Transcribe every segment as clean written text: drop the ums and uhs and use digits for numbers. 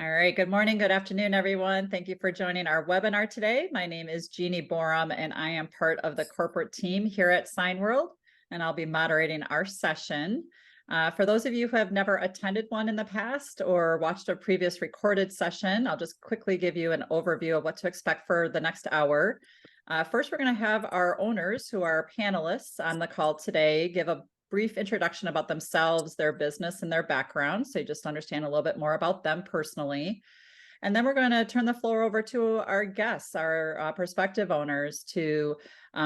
All right, good morning, good afternoon, everyone. Thank you for joining our webinar today. My name is Jeannie Borum, and I am part of the corporate team here at Signworld, and I'll be moderating our session. For those of you who have never attended one in the past or watched a previous recorded session, I'll just quickly give you an overview of what to expect for the next hour. First, we're going to have our owners, who are panelists on the call today, give a brief introduction about themselves, their business, and their background, so you just understand a little bit more about them personally. And then we're going to turn the floor over to our guests, our prospective owners, to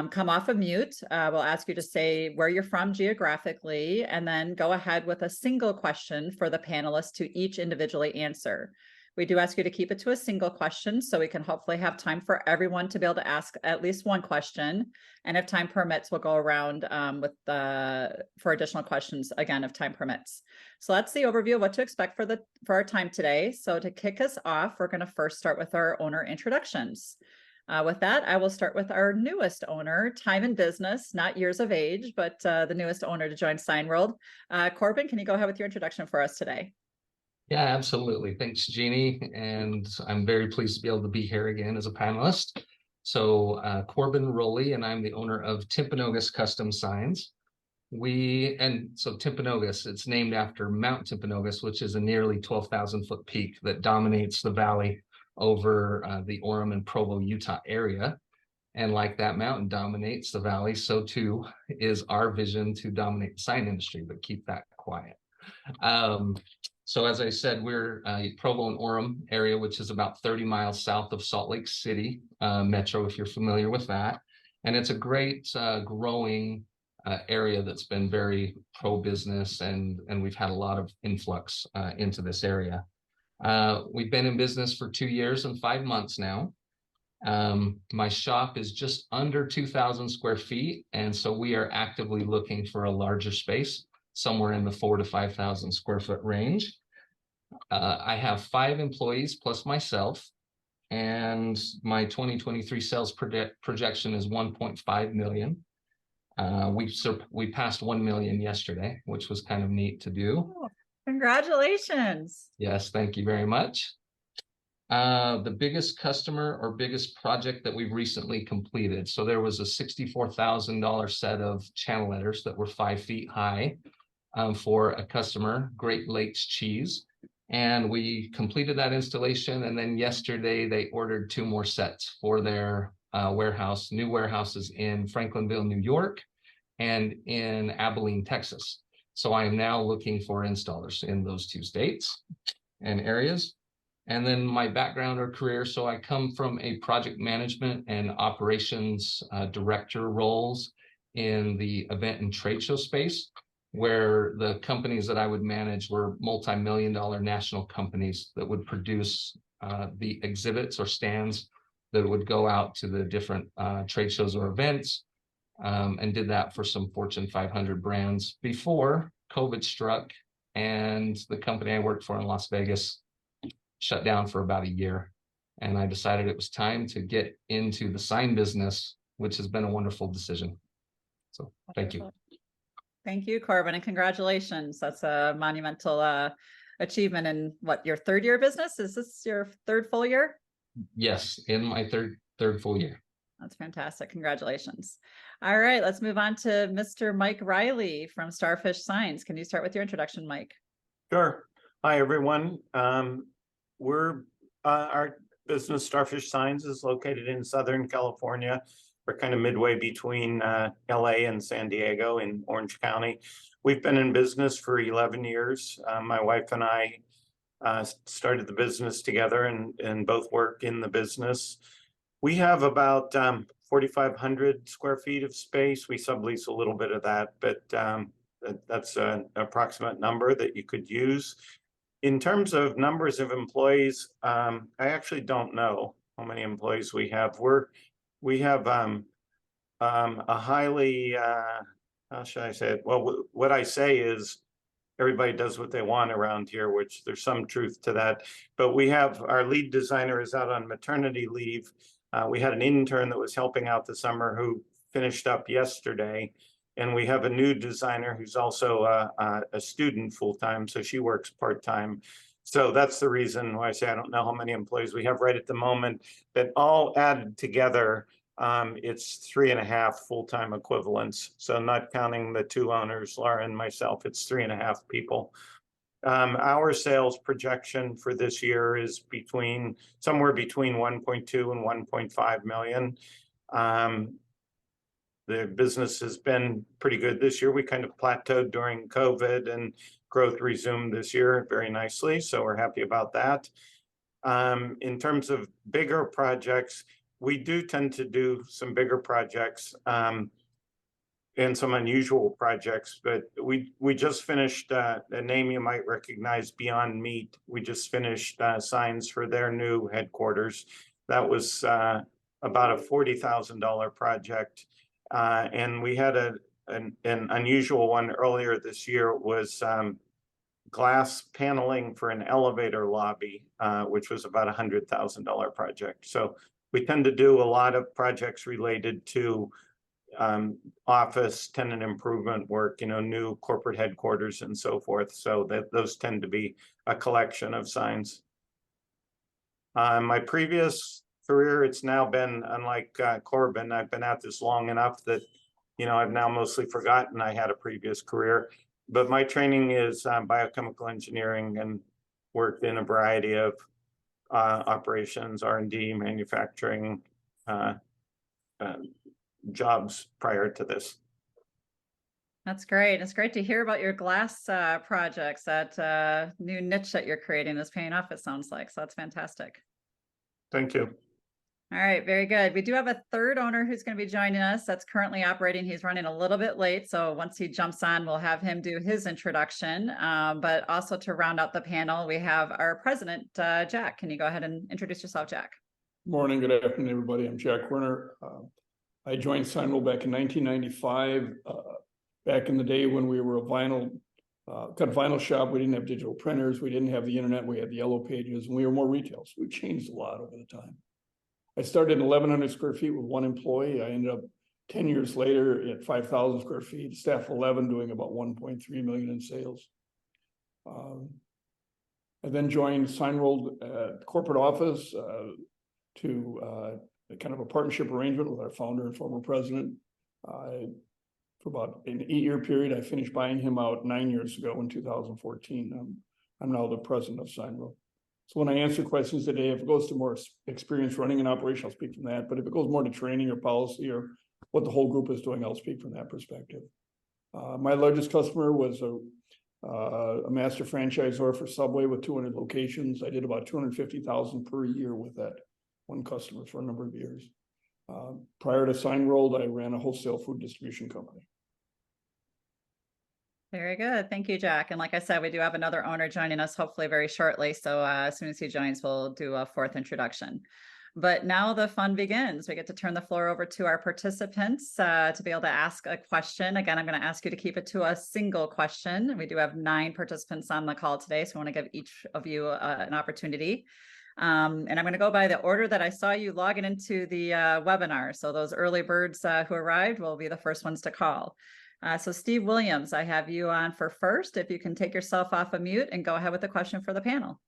come off of mute. We'll ask you to say where you're from geographically, and then go ahead with a single question for the panelists to each individually answer. We do ask you to keep it to a single question so we can hopefully have time for everyone to be able to ask at least one question. And if time permits, we'll go around for additional questions again, if time permits. So that's the overview of what to expect for our time today. So to kick us off, we're going to first start with our owner introductions. With that, I will start with our newest owner, time in business, not years of age, but the newest owner to join Signworld. Corbin, can you go ahead with your introduction for us today? Yeah, absolutely. Thanks, Jeannie. And I'm very pleased to be able to be here again as a panelist. So Corbin Rowley, and I'm the owner of Timpanogos Custom Signs. Timpanogos, it's named after Mount Timpanogos, which is a nearly 12,000 foot peak that dominates the valley over the Orem and Provo, Utah area. And like that mountain dominates the valley, so too is our vision to dominate the sign industry, but keep that quiet. So as I said, we're Provo and Orem area, which is about 30 miles south of Salt Lake City metro, if you're familiar with that. And it's a great growing area that's been very pro-business, and we've had a lot of influx into this area. We've been in business for 2 years and 5 months now. My shop is just under 2,000 square feet, and so we are actively looking for a larger space, somewhere in the 4,000 to 5,000 square foot range. I have 5 employees plus myself, and my 2023 sales projection is 1.5 million. We passed 1 million yesterday, which was kind of neat to do. Oh, congratulations. Yes, thank you very much. The biggest customer or biggest project that we've recently completed. So there was a $64,000 set of channel letters that were 5 feet high for a customer, Great Lakes Cheese. And we completed that installation. And then yesterday they ordered 2 more sets for their new warehouses in Franklinville, New York, and in Abilene, Texas. So I am now looking for installers in those 2 states and areas. And then my background or career, so I come from a project management and operations director roles in the event and trade show space, where the companies that I would manage were multi-million-dollar national companies that would produce the exhibits or stands that would go out to the different trade shows or events, and did that for some Fortune 500 brands before COVID struck, and the company I worked for in Las Vegas shut down for about a year. And I decided it was time to get into the sign business, which has been a wonderful decision. So thank you. Thank you, Corbin, and congratulations. That's a monumental achievement in what, your 3rd year business? Is this your 3rd full year? Yes, in my third full year. That's fantastic. Congratulations. All right, let's move on to Mr. Mike Riley from Starfish Signs. Can you start with your introduction, Mike? Sure. Hi, everyone. Our business, Starfish Signs, is located in Southern California. We're kind of midway between LA and San Diego in Orange County. We've been in business for 11 years. My wife and I started the business together and both work in the business. We have about 4,500 square feet of space. We sublease a little bit of that, but that's an approximate number that you could use. In terms of numbers of employees, I actually don't know how many employees we have. We have a highly, how should I say it? Well, what I say is everybody does what they want around here, which there's some truth to that. But we have our lead designer is out on maternity leave. We had an intern that was helping out the summer who finished up yesterday. And we have a new designer who's also a student full-time, so she works part-time. So that's the reason why I say I don't know how many employees we have right at the moment, but all added together, it's 3.5 full-time equivalents. So not counting the 2 owners, Laura and myself, it's 3.5 people. Our sales projection for this year is somewhere between 1.2 and 1.5 million. The business has been pretty good this year. We kind of plateaued during COVID, and growth resumed this year very nicely. So we're happy about that. In terms of bigger projects, we do tend to do some bigger projects and some unusual projects, but we just finished a name you might recognize, Beyond Meat. We just finished signs for their new headquarters. That was about a $40,000 project. And we had an unusual one earlier this year. It was glass paneling for an elevator lobby, which was about a $100,000 project. So we tend to do a lot of projects related to office tenant improvement work, new corporate headquarters and so forth. So those tend to be a collection of signs. My previous career, it's now been, unlike Corbin, I've been at this long enough that, I've now mostly forgotten I had a previous career. But my training is biochemical engineering, and worked in a variety of operations, R&D, manufacturing, jobs prior to this. That's great. It's great to hear about your glass projects. That new niche that you're creating is paying off, it sounds like. So that's fantastic. Thank you. All right, very good. We do have a third owner who's going to be joining us that's currently operating. He's running a little bit late, so once he jumps on, we'll have him do his introduction. But also to round out the panel, we have our president, Jack. Can you go ahead and introduce yourself, Jack? Morning, good afternoon, everybody. I'm Jack Werner. I joined Signworld back in 1995. Back in the day when we were a vinyl shop, we didn't have digital printers, we didn't have the internet, we had the yellow pages, and we were more retail. So we changed a lot over the time. I started in 1,100 square feet with one employee. I ended up 10 years later at 5,000 square feet, staff 11, doing about 1.3 million in sales. I then joined Signworld corporate office to kind of a partnership arrangement with our founder and former president. For about an 8-year period, I finished buying him out 9 years ago in 2014. I'm now the president of Signworld. So when I answer questions today, if it goes to more experience running an operation, I'll speak from that. But if it goes more to training or policy or what the whole group is doing, I'll speak from that perspective. My largest customer was a master franchisor for Subway with 200 locations. I did about $250,000 per year with that one customer for a number of years. Prior to Signworld, I ran a wholesale food distribution company. Very good. Thank you, Jack. And like I said, we do have another owner joining us hopefully very shortly. So as soon as he joins, we'll do a fourth introduction. But now the fun begins. We get to turn the floor over to our participants to be able to ask a question. Again, I'm going to ask you to keep it to a single question. We do have 9 participants on the call today, so I want to give each of you an opportunity. And I'm going to go by the order that I saw you logging into the webinar. So those early birds who arrived will be the first ones to call. So Steve Williams, I have you on for first. If you can take yourself off of mute and go ahead with the question for the panel.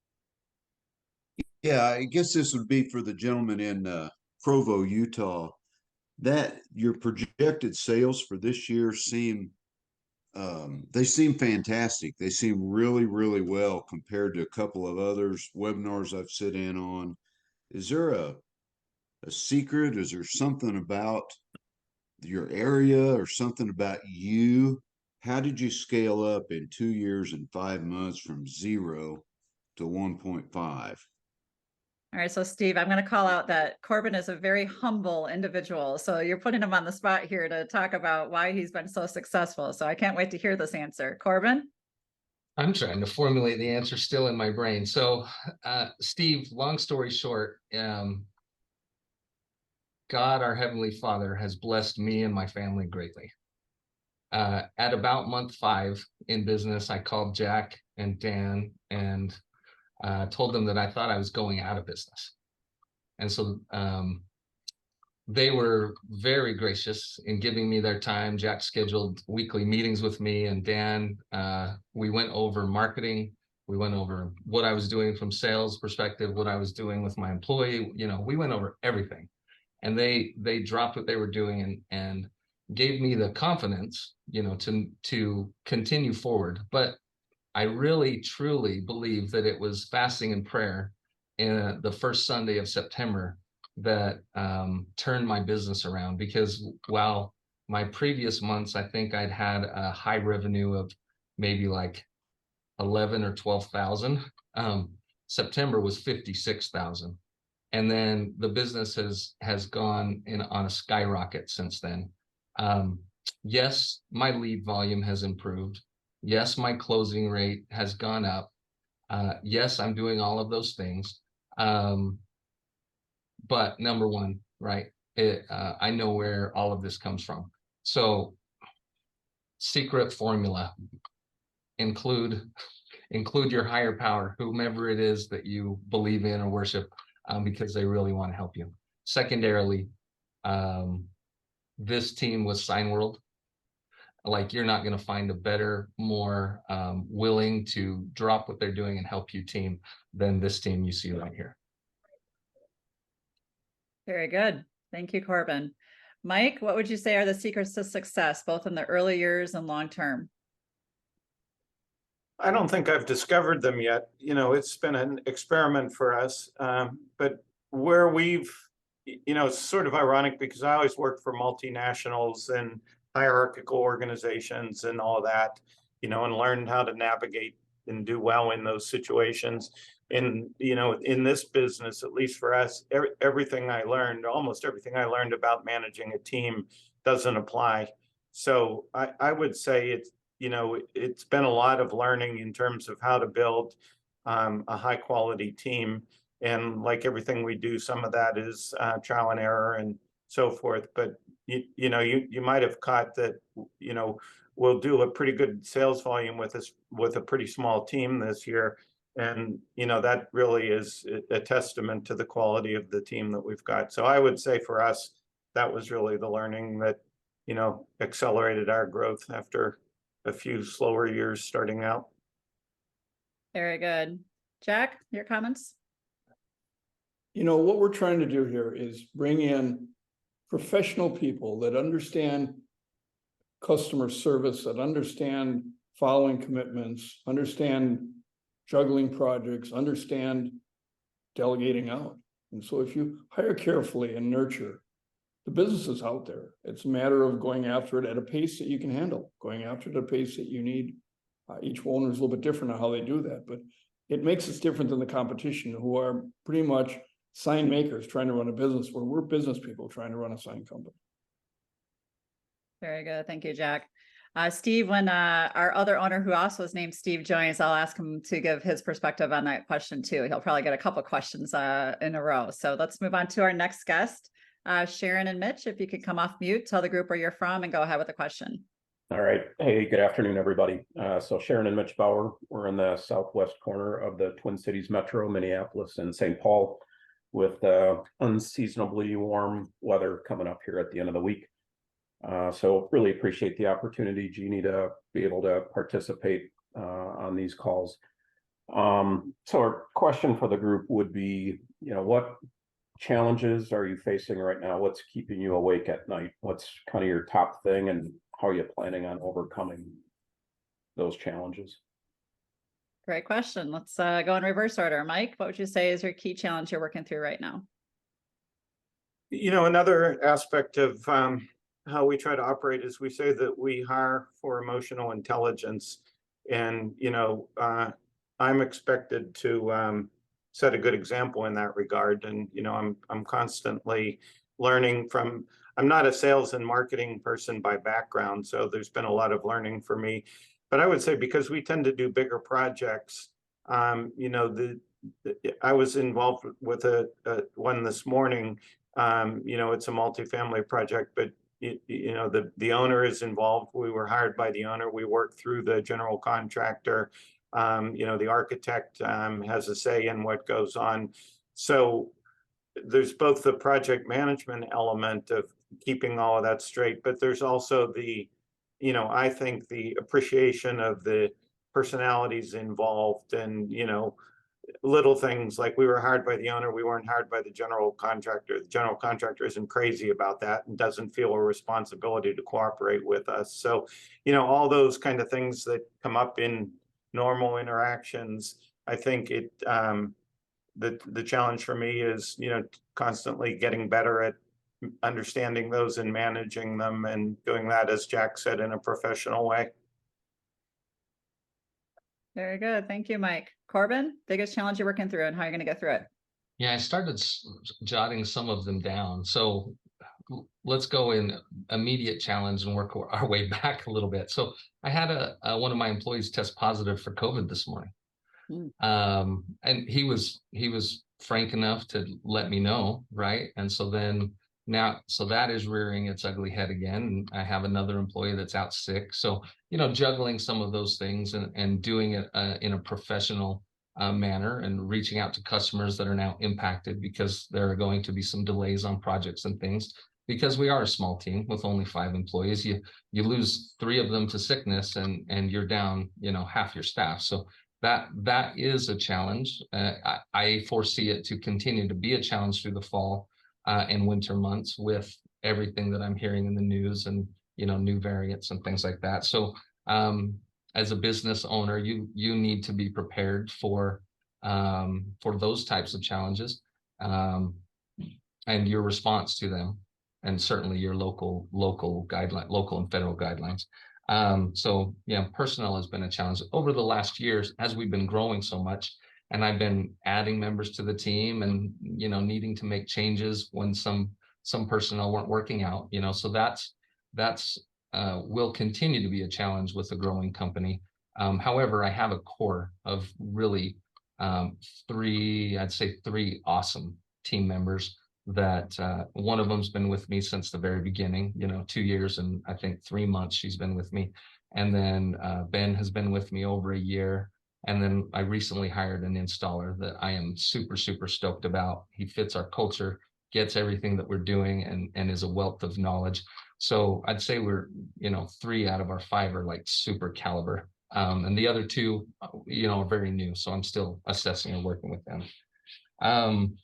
Yeah, I guess this would be for the gentleman in Provo, Utah. That your projected sales for this year seem fantastic. They seem really, really well compared to a couple of others webinars I've sit in on. Is there a secret? Is there something about your area or something about you? How did you scale up in 2 years and 5 months from 0 to 1.5? All right, so Steve, I'm going to call out that Corbin is a very humble individual. So you're putting him on the spot here to talk about why he's been so successful. So I can't wait to hear this answer. Corbin? I'm trying to formulate the answer still in my brain. So Steve, long story short, God, our Heavenly Father, has blessed me and my family greatly. At about month 5 in business, I called Jack and Dan and told them that I thought I was going out of business. And so they were very gracious in giving me their time. Jack scheduled weekly meetings with me and Dan. We went over marketing, We went over what I was doing from sales perspective, what I was doing with my employee, we went over everything. And they dropped what they were doing and gave me the confidence, to continue forward. But I really, truly believe that it was fasting and prayer in the first Sunday of September that turned my business around, because while my previous months, I think I'd had a high revenue of maybe like 11 or 12,000. September was 56,000. And then the business has gone on a skyrocket since then. Yes, my lead volume has improved. Yes, my closing rate has gone up. Yes, I'm doing all of those things. But number one, right, I know where all of this comes from. So secret formula, include your higher power, whomever it is that you believe in or worship, because they really want to help you. Secondarily, this team with Signworld, like, you're not going to find a better, more willing to drop what they're doing and help you team than this team you see right here. Very good. Thank you, Corbin. Mike, what would you say are the secrets to success, both in the early years and long term? I don't think I've discovered them yet. It's been an experiment for us. But where it's sort of ironic because I always worked for multinationals and hierarchical organizations and all that, and learned how to navigate and do well in those situations. And, in this business, at least for us, almost everything I learned about managing a team doesn't apply. So I would say it's been a lot of learning in terms of how to build a high quality team. And like everything we do, some of that is trial and error and so forth. But you might have caught that, we'll do a pretty good sales volume with a pretty small team this year. And, that really is a testament to the quality of the team that we've got. So I would say for us, that was really the learning that, accelerated our growth after a few slower years starting out. Very good. Jack, your comments? What we're trying to do here is bring in professional people that understand customer service, that understand following commitments, understand juggling projects, understand delegating out. And so if you hire carefully and nurture, the business is out there. It's a matter of going after it at a pace that you can handle, going after it at a pace that you need. Each owner is a little bit different on how they do that, but it makes us different than the competition, who are pretty much sign makers trying to run a business, where we're business people trying to run a sign company. Very good. Thank you, Jack. Steve, when our other owner, who also is named Steve, joins, I'll ask him to give his perspective on that question too. He'll probably get a couple of questions in a row. So let's move on to our next guest. Sharon and Mitch, if you could come off mute, tell the group where you're from and go ahead with the question. All right. Hey, good afternoon, everybody. So Sharon and Mitch Bauer, we're in the southwest corner of the Twin Cities Metro, Minneapolis and St. Paul, with unseasonably warm weather coming up here at the end of the week. So really appreciate the opportunity, Jeannie, to be able to participate on these calls. So our question for the group would be, what challenges are you facing right now? What's keeping you awake at night? What's kind of your top thing, and how are you planning on overcoming those challenges? Great question. Let's go in reverse order. Mike, what would you say is your key challenge you're working through right now? Another aspect of how we try to operate is we say that we hire for emotional intelligence. And, I'm expected to set a good example in that regard. And, I'm constantly learning from, I'm not a sales and marketing person by background, so there's been a lot of learning for me. But I would say, because we tend to do bigger projects, I was involved with one this morning. It's a multifamily project, but the owner is involved. We were hired by the owner. We work through the general contractor. The architect has a say in what goes on. So there's both the project management element of keeping all of that straight, but there's also the, I think the appreciation of the personalities involved, and, you know, little things like we were hired by the owner, we weren't hired by the general contractor. The general contractor isn't crazy about that and doesn't feel a responsibility to cooperate with us. So, you know, all those kind of things that come up in normal interactions, I think the challenge for me is, you know, constantly getting better at understanding those and managing them, and doing that, as Jack said, in a professional way. Very good. Thank you, Mike. Corbin, biggest challenge you're working through and how you're going to get through it. Yeah, I started jotting some of them down. So let's go in immediate challenge and work our way back a little bit. So I had one of my employees test positive for COVID this morning. And he was frank enough to let me know, right? And so then so that is rearing its ugly head again. And I have another employee that's out sick. So, you know, juggling some of those things and doing it in a professional manner, and reaching out to customers that are now impacted because there are going to be some delays on projects and things. Because we are a small team with only 5 employees, you lose 3 of them to sickness, and you're down, you know, half your staff. So that is a challenge. I foresee it to continue to be a challenge through the fall and winter months, with everything that I'm hearing in the news, and, you know, new variants and things like that. So as a business owner, you need to be prepared for those types of challenges, and your response to them, and certainly your local and federal guidelines. So yeah, personnel has been a challenge over the last years as we've been growing so much, and I've been adding members to the team, and, you know, needing to make changes when some personnel weren't working out, you know. So that's will continue to be a challenge with a growing company. However, I have a core of really 3 awesome team members that one of them's been with me since the very beginning, you know, 2 years and I think 3 months she's been with me. And then Ben has been with me over a year. And then I recently hired an installer that I am super, super stoked about. He fits our culture, gets everything that we're doing, and is a wealth of knowledge. So I'd say we're, you know, 3 out of our 5 are like super caliber. And the other 2, you know, are very new. So I'm still assessing and working with them.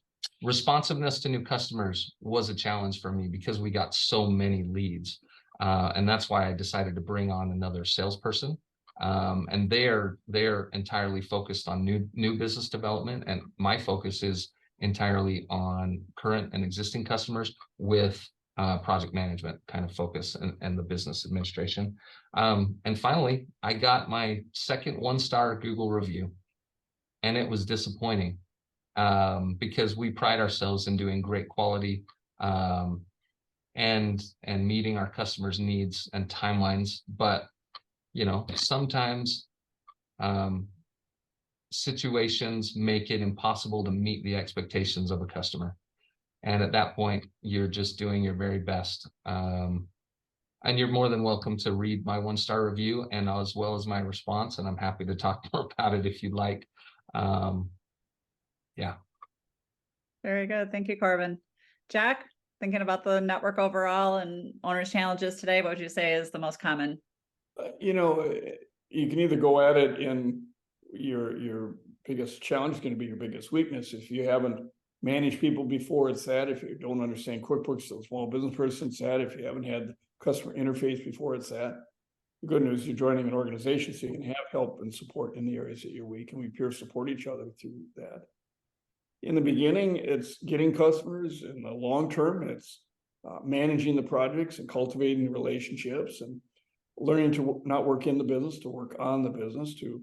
Responsiveness to new customers was a challenge for me because we got so many leads. And that's why I decided to bring on another salesperson. And they're entirely focused on new business development. And my focus is entirely on current and existing customers with project management kind of focus and the business administration. And finally, I got my second 1-star Google review, and it was disappointing. Because we pride ourselves in doing great quality and meeting our customers' needs and timelines. But, you know, sometimes situations make it impossible to meet the expectations of a customer. And at that point, you're just doing your very best. And you're more than welcome to read my 1-star review, and as well as my response. And I'm happy to talk more about it if you'd like. Yeah. Very good. Thank you, Corbin. Jack, thinking about the network overall and owners' challenges today, what would you say is the most common? You know, you can either go at it in your biggest challenge is going to be your biggest weakness. If you haven't managed people before, it's that. If you don't understand QuickBooks, as a small business person, it's that. If you haven't had customer interface before, it's that. The good news is you're joining an organization so you can have help and support in the areas that you're weak, and we peer support each other through that. In the beginning, it's getting customers. In the long term, it's managing the projects and cultivating relationships and learning to not work in the business, to work on the business, to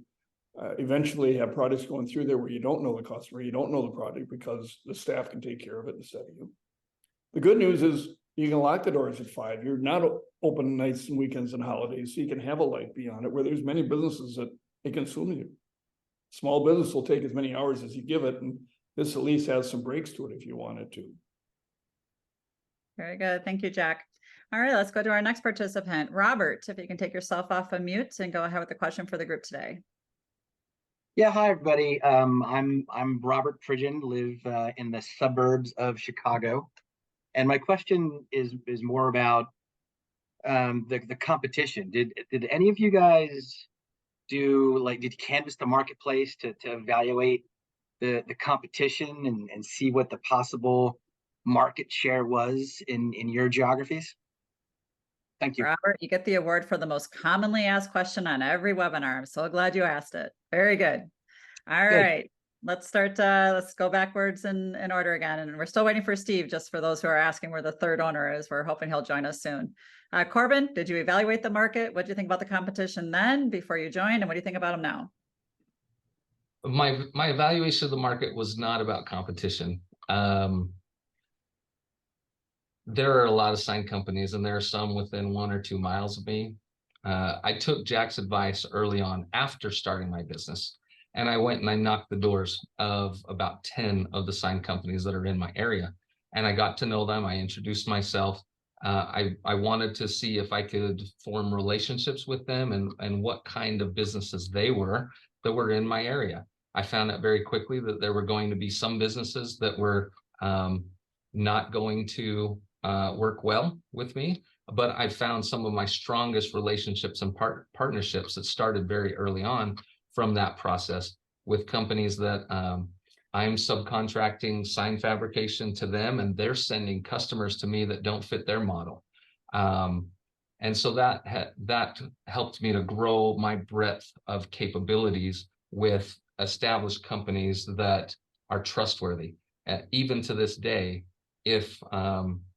eventually have projects going through there where you don't know the customer, you don't know the project, because the staff can take care of it instead of you. The good news is you can lock the doors at 5. You're not open nights and weekends and holidays, so you can have a light beyond it, where there's many businesses that it consume you. Small business will take as many hours as you give it, and this at least has some breaks to it if you wanted to. Very good. Thank you, Jack. All right, let's go to our next participant. Robert, if you can take yourself off of mute and go ahead with the question for the group today. Yeah, hi everybody. I'm Robert Pridgeon, live in the suburbs of Chicago, and my question is more about the competition. Did any of you guys did you canvass the marketplace to evaluate the competition and see what the possible market share was in your geographies? Thank you. Robert, you get the award for the most commonly asked question on every webinar. I'm so glad you asked it. Very good. All Good. right. Let's start, let's go backwards in order again. And we're still waiting for Steve, just for those who are asking where the third owner is. We're hoping he'll join us soon. Corbin, did you evaluate the market? What do you think about the competition then before you joined? And what do you think about them now? My evaluation of the market was not about competition. There are a lot of sign companies, and there are some within 1 or 2 miles of me. I took Jack's advice early on after starting my business, and I went and I knocked the doors of about 10 of the sign companies that are in my area, and I got to know them. I introduced myself. I wanted to see if I could form relationships with them and what kind of businesses they were that were in my area. I found out very quickly that there were going to be some businesses that were not going to work well with me, but I found some of my strongest relationships and partnerships that started very early on from that process with companies that I'm subcontracting sign fabrication to them, and they're sending customers to me that don't fit their model. And so that helped me to grow my breadth of capabilities with established companies that are trustworthy. Even to this day, if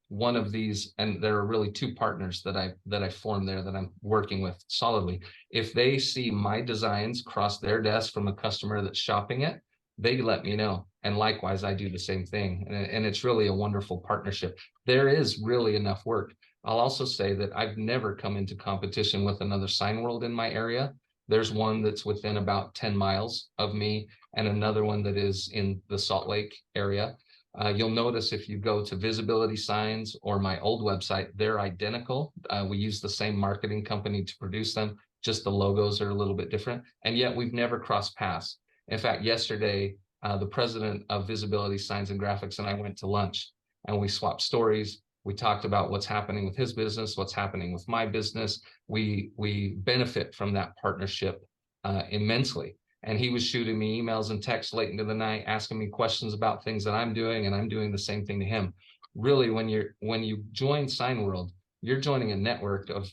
one of these, and there are really 2 partners that I formed there that I'm working with solidly, if they see my designs cross their desk from a customer that's shopping it, they let me know. And likewise, I do the same thing. And it's really a wonderful partnership. There is really enough work. I'll also say that I've never come into competition with another Signworld in my area. There's one that's within about 10 miles of me, and another one that is in the Salt Lake area. You'll notice if you go to Visibility Signs or my old website, they're identical. We use the same marketing company to produce them, just the logos are a little bit different, and yet we've never crossed paths. In fact, yesterday, the president of Visibility Signs and Graphics and I went to lunch, and we swapped stories. We talked about what's happening with his business, what's happening with my business. We benefit from that partnership immensely. And he was shooting me emails and texts late into the night, asking me questions about things that I'm doing, and I'm doing the same thing to him. Really, when you join Signworld, you're joining a network of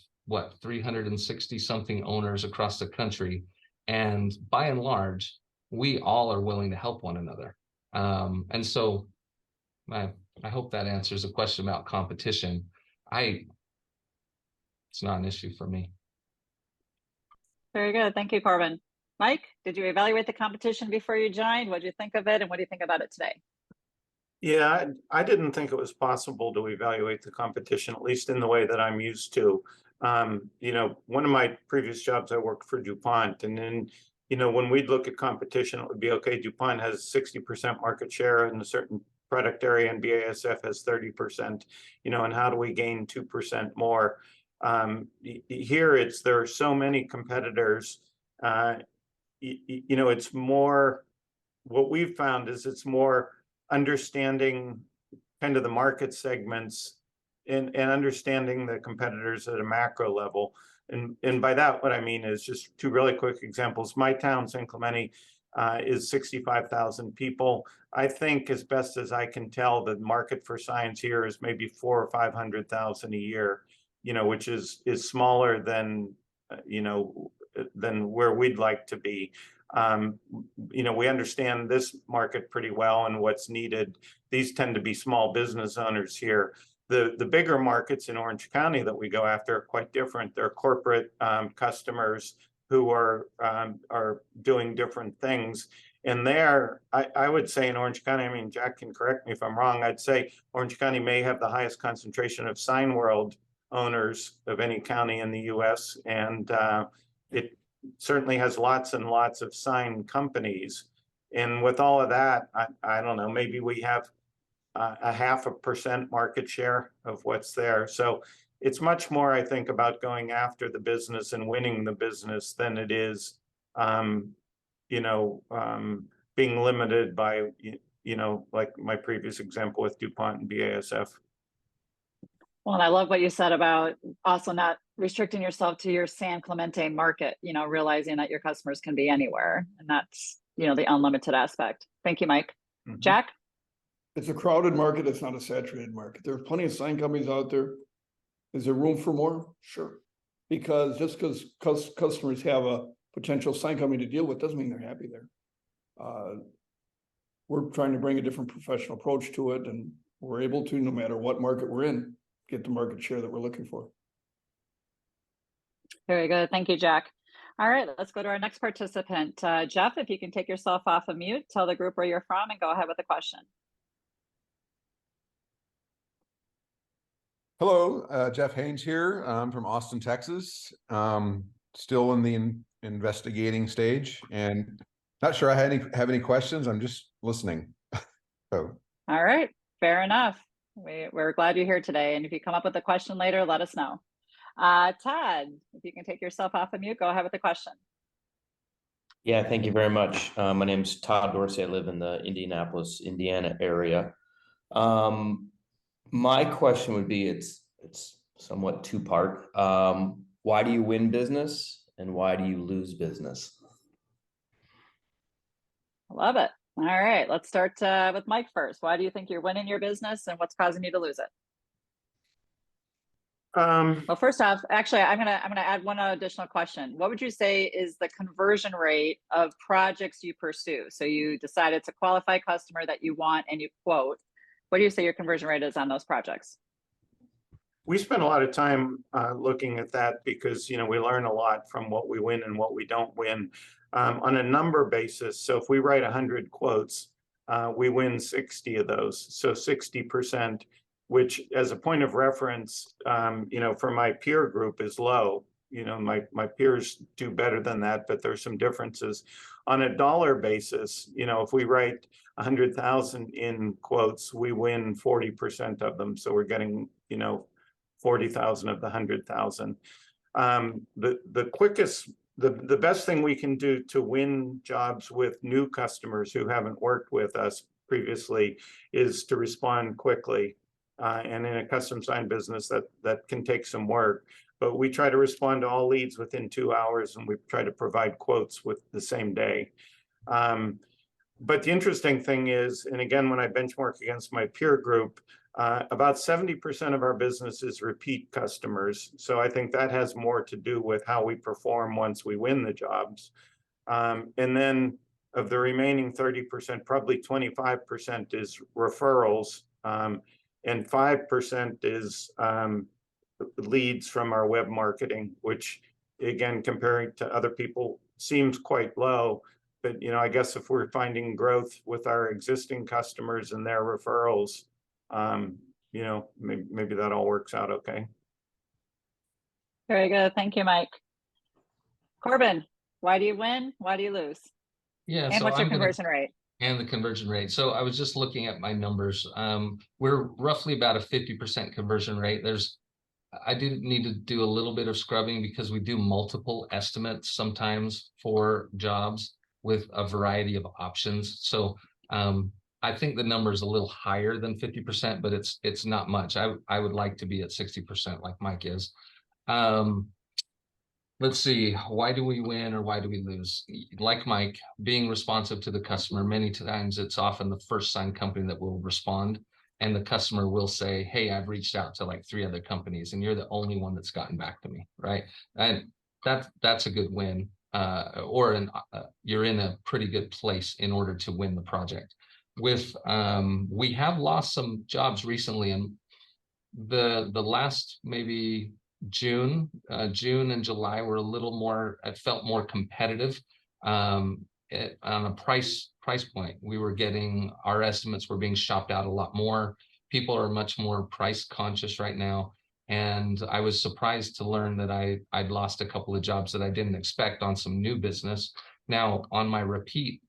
360 something owners across the country, and by and large, we all are willing to help one another. And so, I hope that answers the question about competition. It's not an issue for me. Very good. Thank you, Corbin. Mike, did you evaluate the competition before you joined? What did you think of it, and what do you think about it today? Yeah, I didn't think it was possible to evaluate the competition, at least in the way that I'm used to. One of my previous jobs, I worked for DuPont, and then, when we'd look at competition, it would be, okay, DuPont has 60% market share in a certain product area and BASF has 30%, and how do we gain 2% more? Here, there are so many competitors. It's more, what we've found is it's more understanding kind of the market segments and understanding the competitors at a macro level. And by that, what I mean is just 2 really quick examples. My town, San Clemente, is 65,000 people. I think, as best as I can tell, the market for signs here is maybe 400,000 or 500,000 a year, which is smaller than, than where we'd like to be. We understand this market pretty well and what's needed. These tend to be small business owners here. The bigger markets in Orange County that we go after are quite different. They're corporate customers who are doing different things. And there, I would say in Orange County, I mean, Jack can correct me if I'm wrong, I'd say Orange County may have the highest concentration of Signworld owners of any county in the US. And it certainly has lots and lots of sign companies. And with all of that, I don't know, maybe we have a 0.5% market share of what's there. So it's much more, I think, about going after the business and winning the business than it is, being limited by, like my previous example with DuPont and BASF. Well, and I love what you said about also not restricting yourself to your San Clemente market, realizing that your customers can be anywhere. And that's, the unlimited aspect. Thank you, Mike. Mhm. Jack? It's a crowded market. It's not a saturated market. There are plenty of sign companies out there. Is there room for more? Sure. Because just because customers have a potential sign company to deal with doesn't mean they're happy there. We're trying to bring a different professional approach to it, and we're able to, no matter what market we're in, get the market share that we're looking for. Very good. Thank you, Jack. All right, let's go to our next participant. Jeff, if you can take yourself off of mute, tell the group where you're from and go ahead with the question. Hello, Jeff Haynes here. I'm from Austin, Texas. Still in the investigating stage, and not sure I have any questions. I'm just listening. So. All right, fair enough. We're glad you're here today. And if you come up with a question later, let us know. Todd, if you can take yourself off of mute, go ahead with the question. Yeah, thank you very much. My name's Todd Dorsey. I live in the Indianapolis, Indiana area. My question would be, it's somewhat two-part. Why do you win business and why do you lose business? I love it. All right, let's start with Mike first. Why do you think you're winning your business and what's causing you to lose it? Well, first off, actually, I'm gonna add one additional question. What would you say is the conversion rate of projects you pursue? So you decide it's a qualified customer that you want and you quote. What do you say your conversion rate is on those projects? We spend a lot of time looking at that because, we learn a lot from what we win and what we don't win on a number basis. So if we write 100 quotes, we win 60 of those. So 60%, which as a point of reference, for my peer group is low. My peers do better than that, but there's some differences. On a dollar basis, if we write 100,000 in quotes, we win 40% of them. So we're getting, 40,000 of the 100,000. The quickest, the best thing we can do to win jobs with new customers who haven't worked with us previously is to respond quickly. And in a custom sign business, that can take some work. But we try to respond to all leads within 2 hours, and we try to provide quotes with the same day. But the interesting thing is, and again, when I benchmark against my peer group, about 70% of our business is repeat customers. So I think that has more to do with how we perform once we win the jobs. And then of the remaining 30%, probably 25% is referrals, and 5% is leads from our web marketing, which again, comparing to other people seems quite low. But, I guess if we're finding growth with our existing customers and their referrals, maybe that all works out okay. Very good. Thank you, Mike. Corbin, why do you win? Why do you lose? Yeah. And so what's your conversion rate? And the conversion rate. So I was just looking at my numbers. We're roughly about a 50% conversion rate. I do need to do a little bit of scrubbing because we do multiple estimates sometimes for jobs with a variety of options. So I think the number is a little higher than 50%, but it's not much. I would like to be at 60% like Mike is. Let's see, why do we win or why do we lose? Like Mike, being responsive to the customer, many times it's often the first sign company that will respond, and the customer will say, hey, I've reached out to like 3 other companies and you're the only one that's gotten back to me, right? And that's a good win, you're in a pretty good place in order to win the project. We have lost some jobs recently, and the last maybe June and July were a little more, it felt more competitive on a price point. Our estimates were being shopped out a lot more. People are much more price conscious right now. And I was surprised to learn that I'd lost a couple of jobs that I didn't expect on some new business. Now on my repeat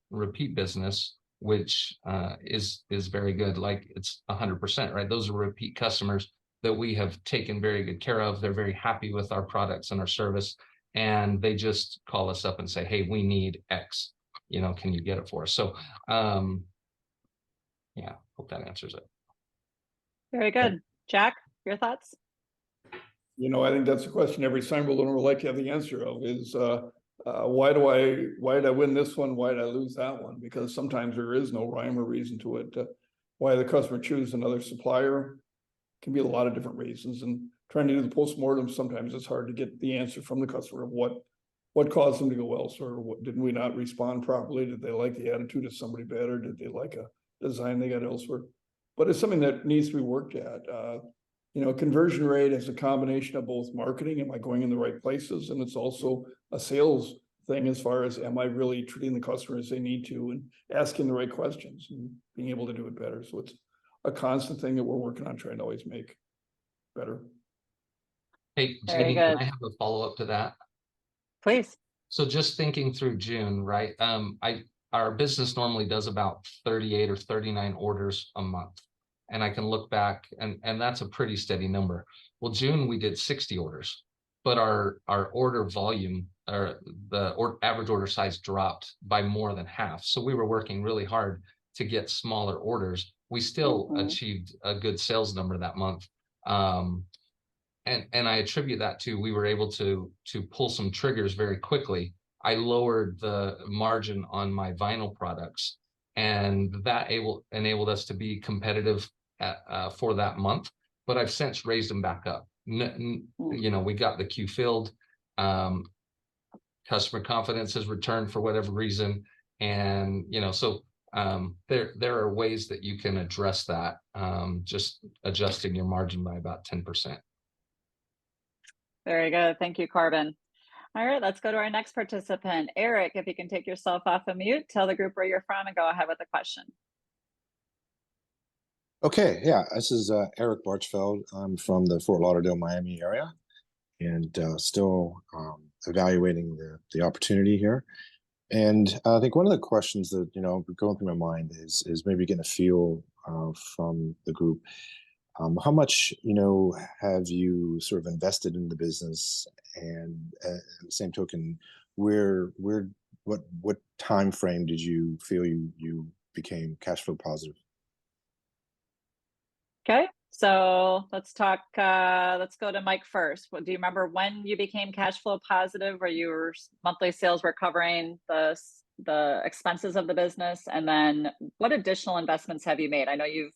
business, which is very good, like it's 100%, right? Those are repeat customers that we have taken very good care of. They're very happy with our products and our service, and they just call us up and say, hey, we need X, can you get it for us? So yeah, hope that answers it. Very good. Jack, your thoughts? You know, I think that's a question every Signworld owner would like to have the answer of is, why did I win this one? Why did I lose that one? Because sometimes there is no rhyme or reason to it. Why the customer chooses another supplier can be a lot of different reasons, and trying to do the postmortem, sometimes it's hard to get the answer from the customer of what caused them to go elsewhere. What did we not respond properly? Did they like the attitude of somebody better? Did they like a design they got elsewhere? But it's something that needs to be worked at. You know, conversion rate is a combination of both marketing, am I going in the right places? And it's also a sales thing as far as, am I really treating the customer as they need to and asking the right questions and being able to do it better. So it's a constant thing that we're working on, trying to always make better. Hey, Very Jenny, can good. I have a follow-up to that? Please. So just thinking through June, right? Our business normally does about 38 or 39 orders a month. And I can look back and that's a pretty steady number. Well, June we did 60 orders, but our order volume or average order size dropped by more than half. So we were working really hard to get smaller orders. We still achieved a good sales number that month. And I attribute that to we were able to pull some triggers very quickly. I lowered the margin on my vinyl products, and that enabled us to be competitive for that month. But I've since raised them back up. You know, we got the queue filled. Customer confidence has returned for whatever reason, and you know, so there are ways that you can address that. Just adjusting your margin by about 10%. Very good. Thank you, Corbin. All right, let's go to our next participant. Eric, if you can take yourself off of mute, tell the group where you're from and go ahead with the question. Okay, yeah, this is Eric Barchfeld. I'm from the Fort Lauderdale, Miami area, and still evaluating the opportunity here. And I think one of the questions that, you know, going through my mind is maybe getting a feel from the group. How much, you know, have you sort of invested in the business, and at the same token, what time frame did you feel you became cash flow positive? Okay, so let's talk, let's go to Mike first. Do you remember when you became cash flow positive, where your monthly sales were covering the expenses of the business? And then what additional investments have you made? I know you've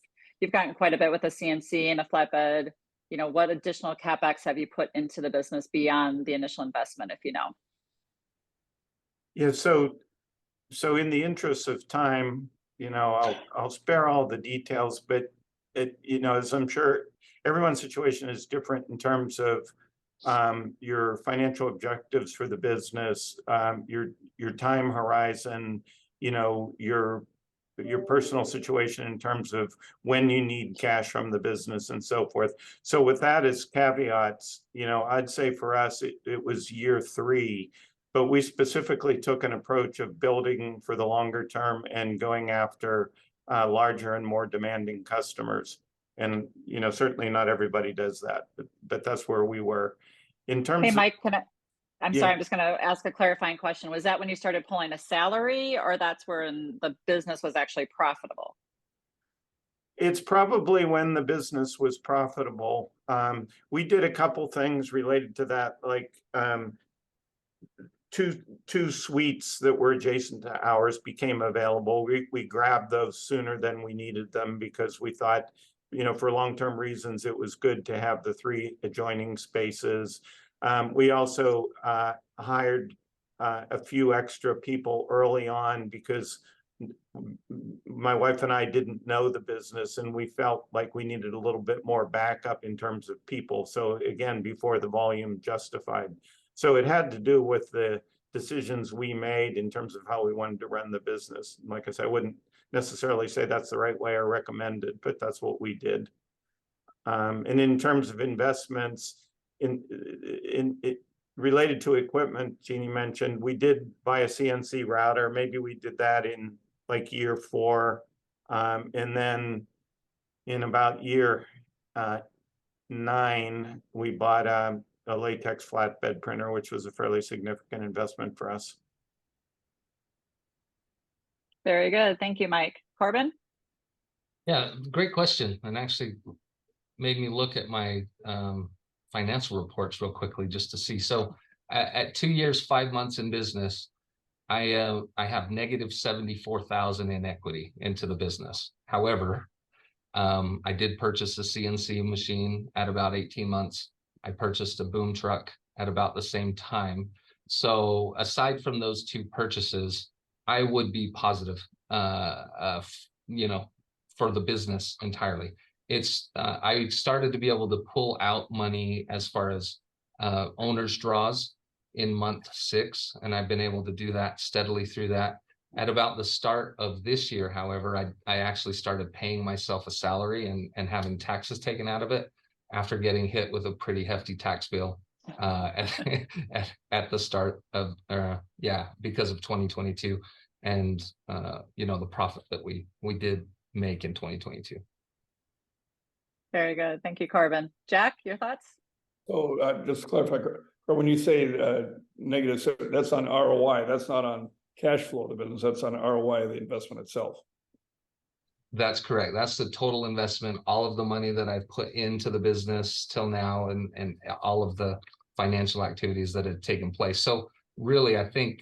gotten quite a bit with the CNC and the flatbed. You know, what additional CapEx have you put into the business beyond the initial investment, if you know? Yeah, so in the interest of time, you know, I'll spare all the details, but you know, as I'm sure everyone's situation is different in terms of your financial objectives for the business, your time horizon, you know, your personal situation in terms of when you need cash from the business and so forth. So with that as caveats, you know, I'd say for us, it was year 3, but we specifically took an approach of building for the longer term and going after larger and more demanding customers. And, you know, certainly not everybody does that, but that's where we were. In terms Hey, Mike, Yeah. sorry, I'm just going to ask a clarifying question. Was that when you started pulling a salary, or that's when the business was actually profitable? It's probably when the business was profitable. We did a couple things related to that, like two suites that were adjacent to ours became available. We grabbed those sooner than we needed them because we thought, you know, for long-term reasons, it was good to have the 3 adjoining spaces. We also hired a few extra people early on because my wife and I didn't know the business, and we felt like we needed a little bit more backup in terms of people. So again, before the volume justified. So it had to do with the decisions we made in terms of how we wanted to run the business. Like I said, I wouldn't necessarily say that's the right way or recommend it, but that's what we did. And in terms of investments, related to equipment, Jeannie mentioned, we did buy a CNC router. Maybe we did that in like year 4. And then in about year 9, we bought a latex flatbed printer, which was a fairly significant investment for us. Very good. Thank you, Mike. Corbin? Yeah, great question. And actually made me look at my financial reports real quickly just to see. So at 2 years, 5 months in business, I have negative 74,000 in equity into the business. However, I did purchase a CNC machine at about 18 months. I purchased a boom truck at about the same time. So aside from those two purchases, I would be positive, you know, for the business entirely. It's I started to be able to pull out money as far as owners draws in month 6, and I've been able to do that steadily through that. At about the start of this year, however, I actually started paying myself a salary and having taxes taken out of it after getting hit with a pretty hefty tax bill at the start of because of 2022 and you know, the profit that we did make in 2022. Very good. Thank you, Corbin. Jack, your thoughts? So just to clarify, when you say negative, that's on ROI, that's not on cash flow of the business, that's on ROI of the investment itself. That's correct. That's the total investment, all of the money that I've put into the business till now, and all of the financial activities that have taken place. So really, I think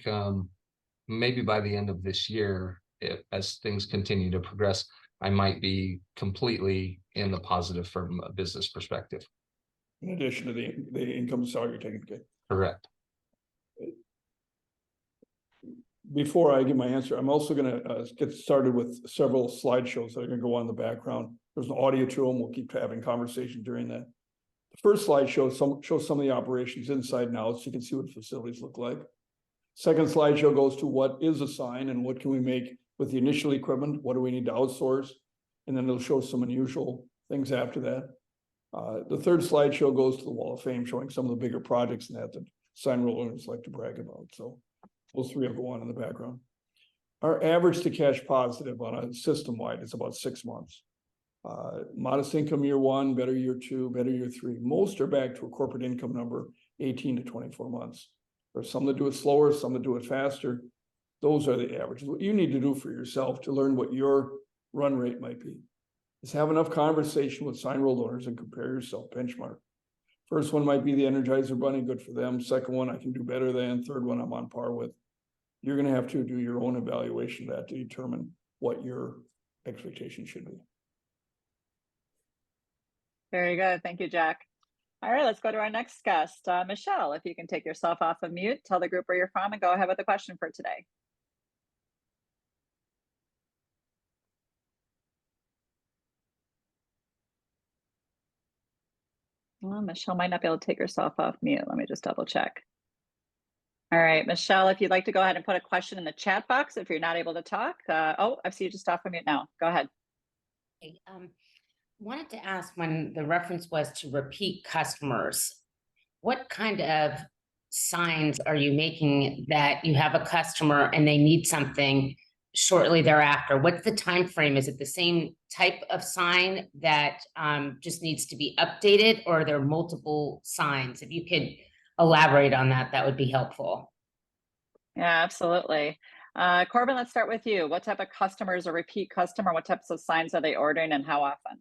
maybe by the end of this year, as things continue to progress, I might be completely in the positive from a business perspective. In addition to the income salary you're taking. Okay. Correct. Before I give my answer, I'm also going to get started with several slideshows that are going to go on in the background. There's an audio to them. We'll keep having conversation during that. The first slide shows some of the operations inside and out, so you can see what facilities look like. Second slideshow goes to what is a sign and what can we make with the initial equipment. What do we need to outsource? And then it'll show some unusual things after that. The third slideshow goes to the Wall of Fame, showing some of the bigger projects and that Signworld owners like to brag about. So those three will go on in the background. Our average to cash positive on a system-wide is about 6 months. Modest income year 1, better year 2, better year 3. Most are back to a corporate income number, 18 to 24 months. There's some that do it slower, some that do it faster. Those are the averages. What you need to do for yourself to learn what your run rate might be is have enough conversation with Signworld owners and compare yourself, benchmark. First one might be the Energizer Bunny, good for them. Second one, I can do better than. Third one, I'm on par with. You're going to have to do your own evaluation of that to determine what your expectation should be. Very good. Thank you, Jack. All right, let's go to our next guest. Michelle, if you can take yourself off of mute, tell the group where you're from, and go ahead with the question for today. Well, Michelle might not be able to take herself off mute. Let me just double check. All right, Michelle, if you'd like to go ahead and put a question in the chat box if you're not able to talk. Oh, I see you just off of mute now. Go ahead. Okay, wanted to ask, when the reference was to repeat customers, what kind of signs are you making that you have a customer and they need something shortly thereafter? What's the time frame? Is it the same type of sign that just needs to be updated, or are there multiple signs? If you could elaborate on that, that would be helpful. Yeah, absolutely. Corbin, let's start with you. What type of customer is a repeat customer? What types of signs are they ordering and how often?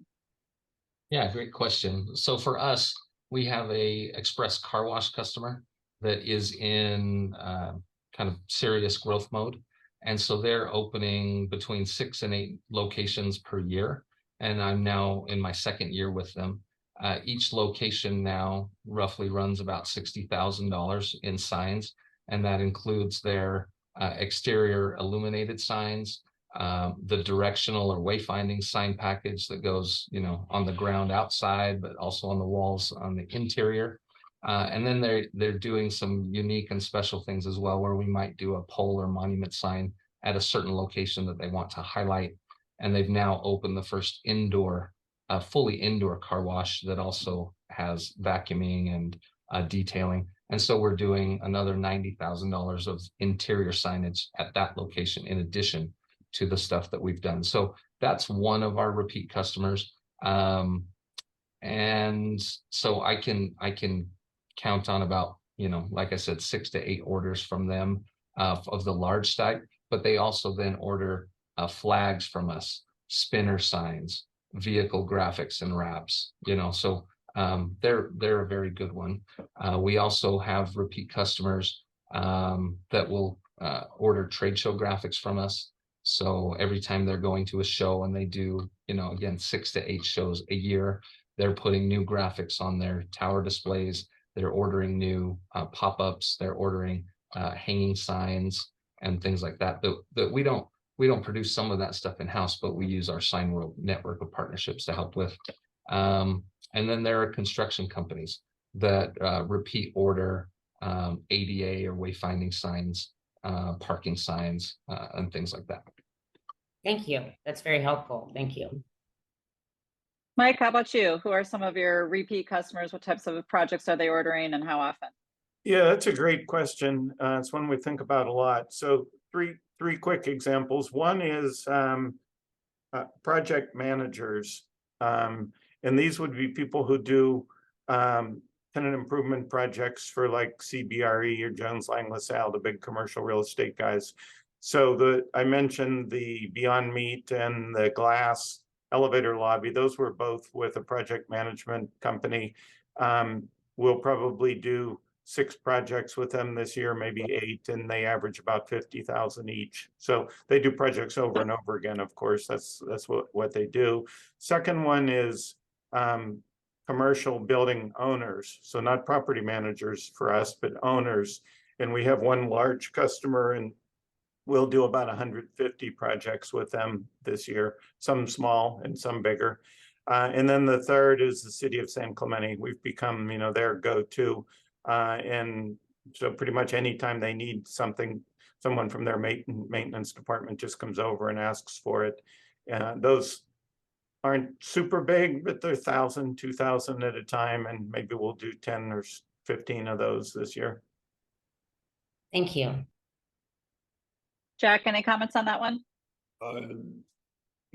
Yeah, great question. So for us, we have a express car wash customer that is in kind of serious growth mode. And so they're opening between 6 and 8 locations per year. And I'm now in my 2nd year with them. Each location now roughly runs about $60,000 in signs. And that includes their exterior illuminated signs, the directional or wayfinding sign package that goes, you know, on the ground outside, but also on the walls on the interior. And then they're doing some unique and special things as well, where we might do a pole or monument sign at a certain location that they want to highlight. And they've now opened the first indoor, fully indoor car wash that also has vacuuming and detailing. And so we're doing another $90,000 of interior signage at that location, in addition to the stuff that we've done. So that's one of our repeat customers. And so I can count on about, you know, like I said, 6 to 8 orders from them of the large type, but they also then order flags from us, spinner signs, vehicle graphics and wraps, you know. So They're a very good one. We also have repeat customers that will order trade show graphics from us. So every time they're going to a show and they do, again, 6 to 8 shows a year, they're putting new graphics on their tower displays. They're ordering new pop-ups. They're ordering hanging signs and things like that. That we don't produce some of that stuff in-house, but we use our Signworld network of partnerships to help with. And then there are construction companies that repeat order ADA or wayfinding signs, parking signs, and things like that. Thank you. That's very helpful. Thank you. Mike, how about you? Who are some of your repeat customers? What types of projects are they ordering and how often? Yeah, that's a great question. It's one we think about a lot. So three quick examples. One is project managers. And these would be people who do tenant improvement projects for like CBRE or Jones Lang LaSalle, the big commercial real estate guys. So I mentioned the Beyond Meat and the glass elevator lobby. Those were both with a project management company. We'll probably do 6 projects with them this year, maybe 8, and they average about 50,000 each. So they do projects over and over again. Of course, that's what they do. Second one is commercial building owners. So not property managers for us, but owners. And we have one large customer, and we'll do about 150 projects with them this year, some small and some bigger. And then the third is the city of San Clemente. We've become, their go-to. And so pretty much anytime they need something, someone from their maintenance department just comes over and asks for it. Those aren't super big, but they're 1,000, 2,000 at a time, and maybe we'll do 10 or 15 of those this year. Thank you. Jack, any comments on that one?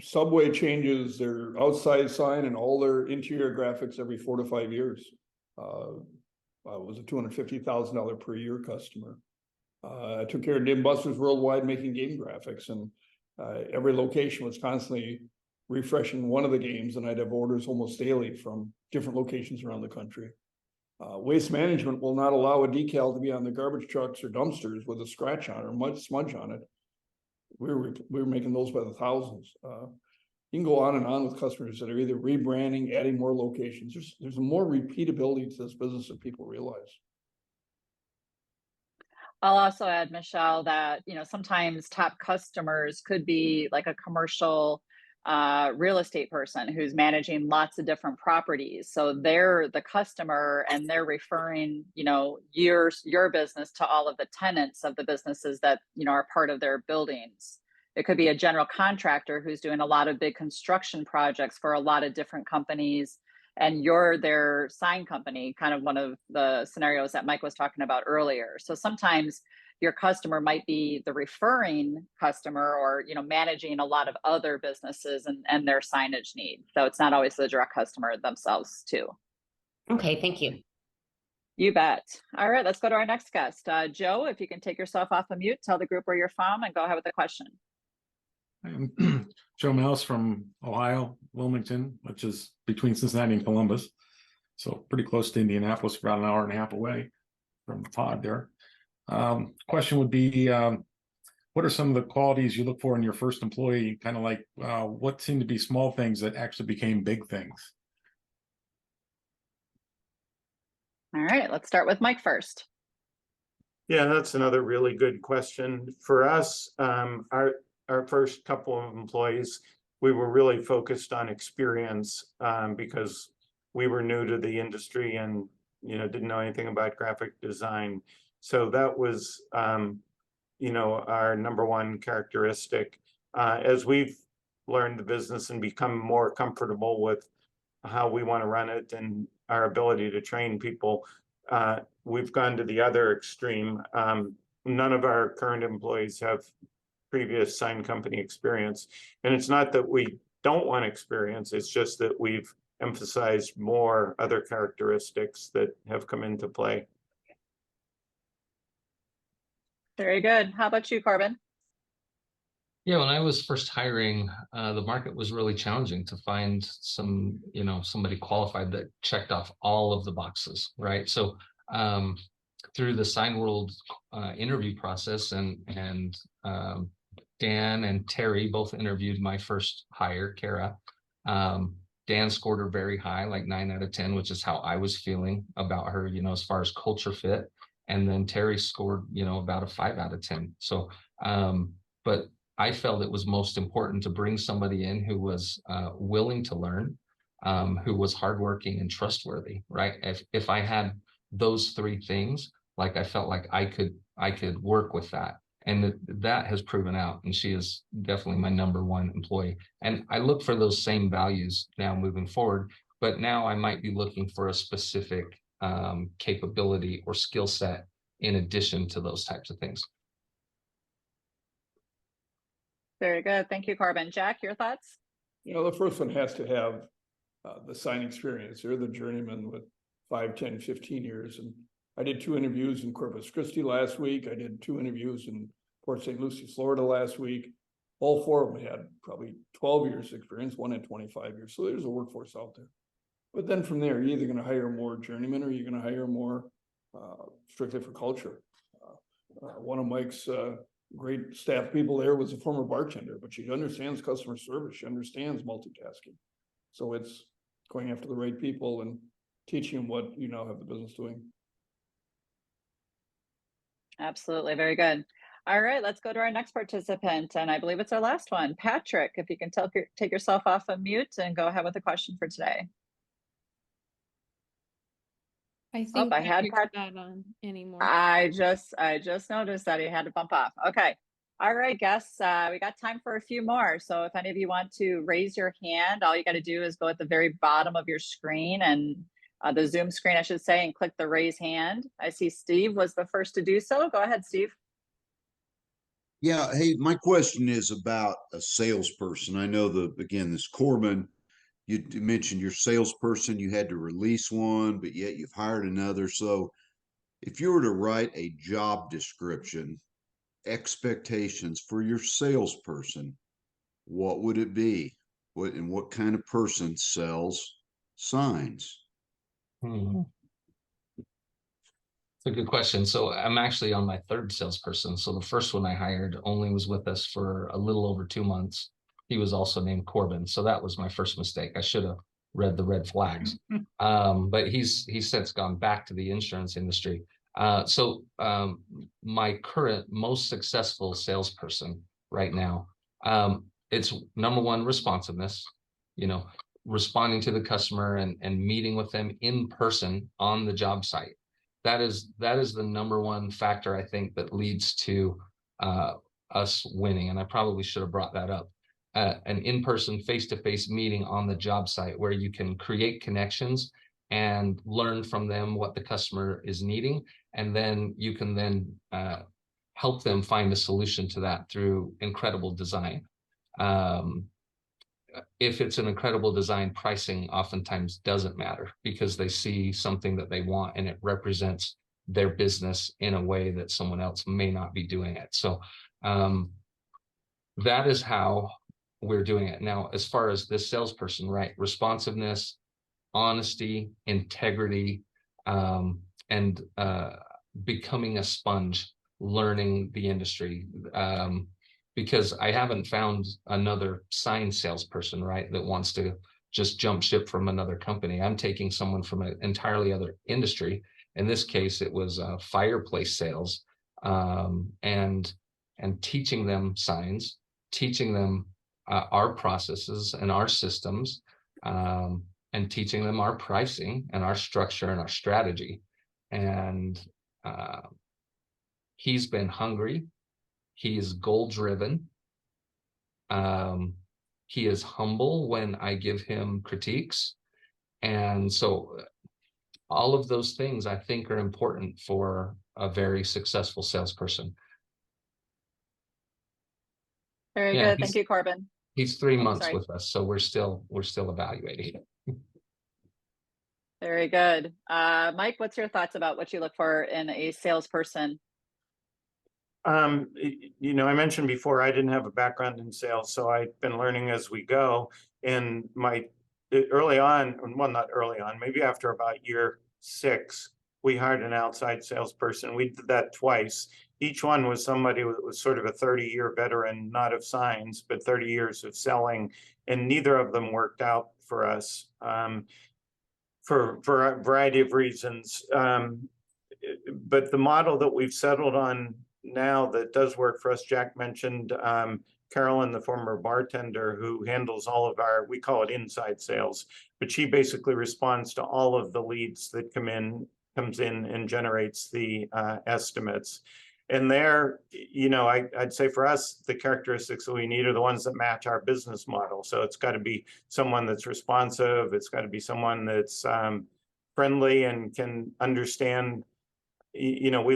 Subway changes their outside sign and all their interior graphics every 4 to 5 years. Was a $250,000 per year customer. I took care of Dim Busters Worldwide making game graphics, and every location was constantly refreshing one of the games, and I'd have orders almost daily from different locations around the country. Waste management will not allow a decal to be on the garbage trucks or dumpsters with a scratch on it or much smudge on it. We were making those by the thousands. You can go on and on with customers that are either rebranding, adding more locations. There's more repeatability to this business than people realize. I'll also add, Michelle, that sometimes top customers could be like a commercial real estate person who's managing lots of different properties. So they're the customer and they're referring, your business to all of the tenants of the businesses that, are part of their buildings. It could be a general contractor who's doing a lot of big construction projects for a lot of different companies, and you're their sign company, kind of one of the scenarios that Mike was talking about earlier. So sometimes your customer might be the referring customer or, managing a lot of other businesses and their signage needs. So it's not always the direct customer themselves too. Okay, thank you. You bet. All right, let's go to our next guest. Joe, if you can take yourself off of mute, tell the group where you're from and go ahead with the question. I'm Joe Mouse from Ohio, Wilmington, which is between Cincinnati and Columbus. So pretty close to Indianapolis, about an hour and a half away from the pod there. Question would be, what are some of the qualities you look for in your first employee? Kind of like what seem to be small things that actually became big things? All right, let's start with Mike first. Yeah, that's another really good question. For us, our first couple of employees, we were really focused on experience because we were new to the industry and didn't know anything about graphic design. So that was our number one characteristic. As we've learned the business and become more comfortable with how we want to run it and our ability to train people, we've gone to the other extreme. None of our current employees have previous sign company experience. And it's not that we don't want experience, it's just that we've emphasized more other characteristics that have come into play. Very good. How about you, Corbin? Yeah, when I was first hiring, the market was really challenging to find somebody qualified that checked off all of the boxes, right? So through the Signworld interview process, and Dan and Terry both interviewed my first hire, Kara. Dan scored her very high, like 9 out of 10, which is how I was feeling about her, as far as culture fit. And then Terry scored, about a 5 out of 10. So, but I felt it was most important to bring somebody in who was willing to learn, who was hardworking and trustworthy, right? If I had those three things, like I felt like I could work with that. And that has proven out. And she is definitely my #1 employee. And I look for those same values now moving forward, but now I might be looking for a specific capability or skill set in addition to those types of things. Very good. Thank you, Corbin. Jack, your thoughts? The first one has to have the sign experience. They're the journeyman with 5, 10, 15 years. And I did 2 interviews in Corpus Christi last week. I did 2 interviews in Port St. Lucie, Florida last week. All 4 of them had probably 12 years experience, 1 had 25 years. So there's a workforce out there. But then from there, you're either going to hire more journeymen or you're going to hire more strictly for culture. One of Mike's great staff people there was a former bartender, but she understands customer service. She understands multitasking. So it's going after the right people and teaching them what you now have the business doing. Absolutely. Very good. All right, let's go to our next participant. And I believe it's our last one. Patrick, if you can take yourself off of mute and go ahead with the question for today. I think I had Patrick's not on anymore. I just noticed that he had to bump off. Okay. All right, guests, we got time for a few more. So if any of you want to raise your hand, all you got to do is go at the very bottom of your screen, and the Zoom screen, I should say, and click the raise hand. I see Steve was the first to do so. Go ahead, Steve. Yeah, hey, my question is about a salesperson. I know this Corbin, you mentioned your salesperson, you had to release one, but yet you've hired another. So if you were to write a job description, expectations for your salesperson, what would it be? What kind of person sells signs? It's a good question. So I'm actually on my 3rd salesperson. So the first one I hired only was with us for a little over 2 months. He was also named Corbin. So that was my first mistake. I should have read the red flags. But he's since gone back to the insurance industry. So my current most successful salesperson right now, it's #1 responsiveness, responding to the customer and meeting with them in person on the job site. That is the #1 factor, I think, that leads to us winning. And I probably should have brought that up. An in-person, face-to-face meeting on the job site where you can create connections and learn from them what the customer is needing. And then you can then help them find a solution to that through incredible design. If it's an incredible design, pricing oftentimes doesn't matter because they see something that they want and it represents their business in a way that someone else may not be doing it. So that is how we're doing it. Now, as far as this salesperson, right? Responsiveness, honesty, integrity, and becoming a sponge, learning the industry. Because I haven't found another sign salesperson, right, that wants to just jump ship from another company. I'm taking someone from an entirely other industry. In this case, it was fireplace sales, and teaching them signs, teaching them our processes and our systems, and teaching them our pricing and our structure and our strategy. And he's been hungry. He is goal-driven. He is humble when I give him critiques. And so all of those things I think are important for a very successful salesperson. Very good. Thank you, Corbin. He's 3 months with us, so we're still evaluating. Very good. Mike, what's your thoughts about what you look for in a salesperson? You know, I mentioned before, I didn't have a background in sales, so I've been learning as we go. And early on, well, not early on, maybe after about year 6, we hired an outside salesperson. We did that twice. Each one was somebody who was sort of a 30-year veteran, not of signs, but 30 years of selling. And neither of them worked out for us for a variety of reasons. But the model that we've settled on now that does work for us, Jack mentioned Carolyn, the former bartender, who handles all of our, we call it inside sales, but she basically responds to all of the leads that comes in and generates the estimates. And there, you know, I'd say for us, the characteristics that we need are the ones that match our business model. So it's got to be someone that's responsive. It's got to be someone that's friendly and can understand. You know, we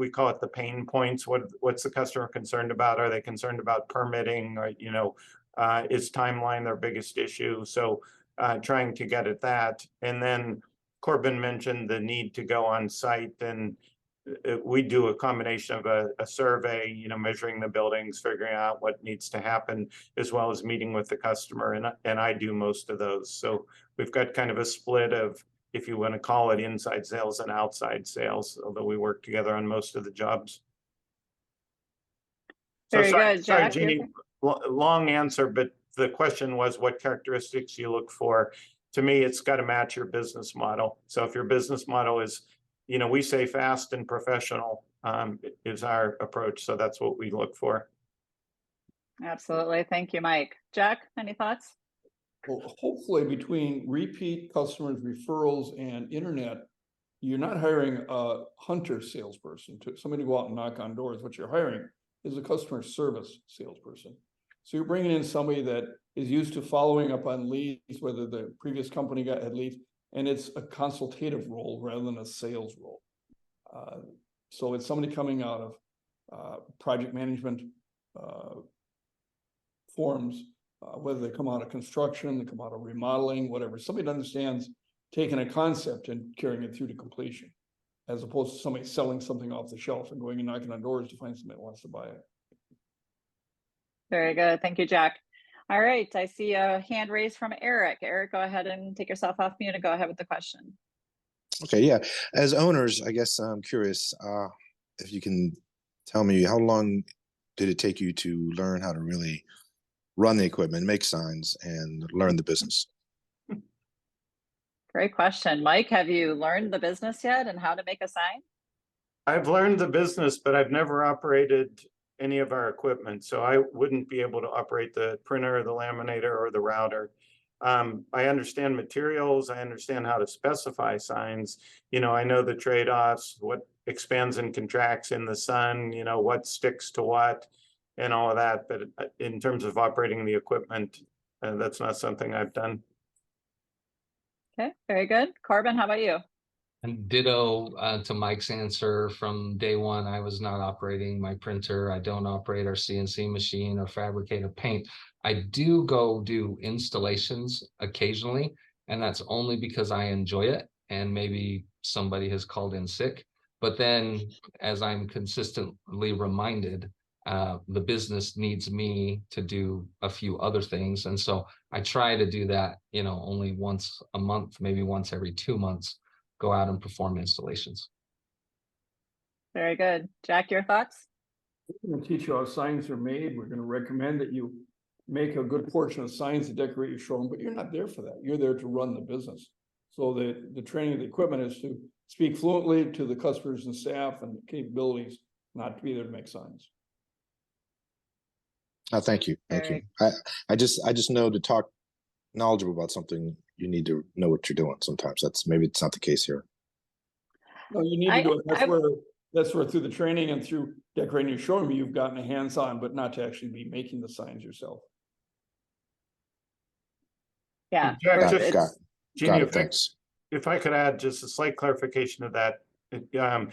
call it the pain points. What's the customer concerned about? Are they concerned about permitting? Or, you know, is timeline their biggest issue? So trying to get at that. And then Corbin mentioned the need to go on site, and we do a combination of a survey, you know, measuring the buildings, figuring out what needs to happen, as well as meeting with the customer. And I do most of those. So we've got kind of a split of, if you want to call it, inside sales and outside sales, although we work together on most of the jobs. Very good, Sorry, Jack. Jeannie, long answer, but the question was what characteristics you look for. To me, it's got to match your business model. So if your business model is, you know, we say fast and professional is our approach. So that's what we look for. Absolutely. Thank you, Mike. Jack, any thoughts? Well, hopefully between repeat customers, referrals, and internet, you're not hiring a hunter salesperson, to somebody to go out and knock on doors. What you're hiring is a customer service salesperson. So you're bringing in somebody that is used to following up on leads, whether the previous company had leads, and it's a consultative role rather than a sales role. So it's somebody coming out of project management forms, whether they come out of construction, they come out of remodeling, whatever. Somebody that understands taking a concept and carrying it through to completion, as opposed to somebody selling something off the shelf and going and knocking on doors to find somebody that wants to buy it. Very good. Thank you, Jack. All right. I see a hand raised from Eric. Eric, go ahead and take yourself off mute and go ahead with the question. Okay, yeah. As owners, I guess I'm curious if you can tell me, how long did it take you to learn how to really run the equipment, make signs, and learn the business? Great question. Mike, have you learned the business yet and how to make a sign? I've learned the business, but I've never operated any of our equipment. So I wouldn't be able to operate the printer, the laminator, or the router. I understand materials. I understand how to specify signs. You know, I know the trade-offs, what expands and contracts in the sun, you know, what sticks to what, and all of that. But in terms of operating the equipment, that's not something I've done. Okay, very good. Corbin, how about you? And ditto to Mike's answer. From day one, I was not operating my printer. I don't operate our CNC machine or fabricate or paint. I do go do installations occasionally, and that's only because I enjoy it and maybe somebody has called in sick. But then, as I'm consistently reminded, the business needs me to do a few other things. And so I try to do that, you know, only once a month, maybe once every 2 months, go out and perform installations. Very good. Jack, your thoughts? We're going to teach you how signs are made. We're going to recommend that you make a good portion of signs to decorate your showroom, but you're not there for that. You're there to run the business. So the training of the equipment is to speak fluently to the customers and staff and capabilities, not to be there to make signs. Thank you. Thank you. I just know to talk knowledgeable about something, you need to know what you're doing. Sometimes maybe it's not the case here. No, you need to do it. That's where through the training and through decorating your showroom, you've gotten a hands-on, but not to actually be making the signs yourself. Yeah. Got it. Thanks. If I could add just a slight clarification of that. I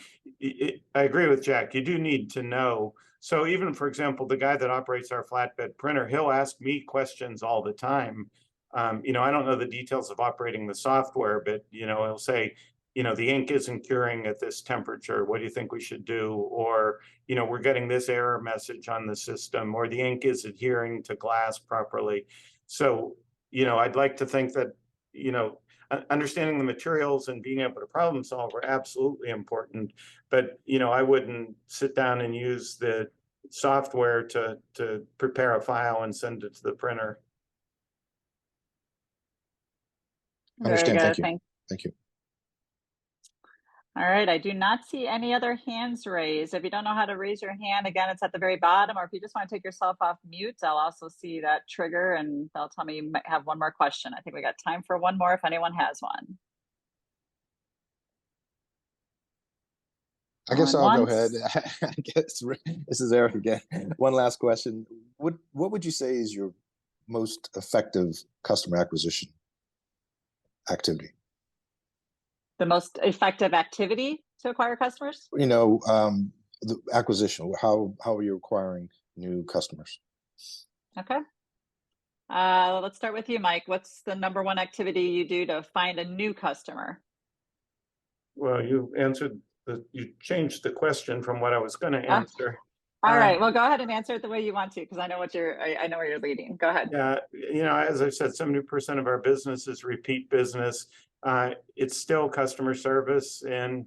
agree with Jack. You do need to know. So even, for example, the guy that operates our flatbed printer, he'll ask me questions all the time. You know, I don't know the details of operating the software, but, you know, he'll say, you know, the ink isn't curing at this temperature. What do you think we should do? Or, you know, we're getting this error message on the system, or the ink is adhering to glass properly. So, you know, I'd like to think that, you know, understanding the materials and being able to problem solve are absolutely important. But, you know, I wouldn't sit down and use the software to prepare a file and send it to the printer. Very Understand. good. Thank you. Thank Thank you. All right, I do not see any other hands raised. If you don't know how to raise your hand, again, it's at the very bottom, or if you just want to take yourself off mute, I'll also see that trigger and they'll tell me you might have one more question. I think we got time for one more if anyone has one. I guess I'll go ahead. Once. I guess this is Eric again. One last question. What would you say is your most effective customer acquisition activity? The most effective activity to acquire customers? You know, the acquisition. How are you acquiring new customers? Okay. Let's start with you, Mike. What's the number one activity you do to find a new customer? Well, you changed the question from what I was going to answer. All right, well, go ahead and answer it the way you want to, because I know I know where you're leading. Go ahead. Yeah, you know, as I said, 70% of our business is repeat business. It's still customer service, and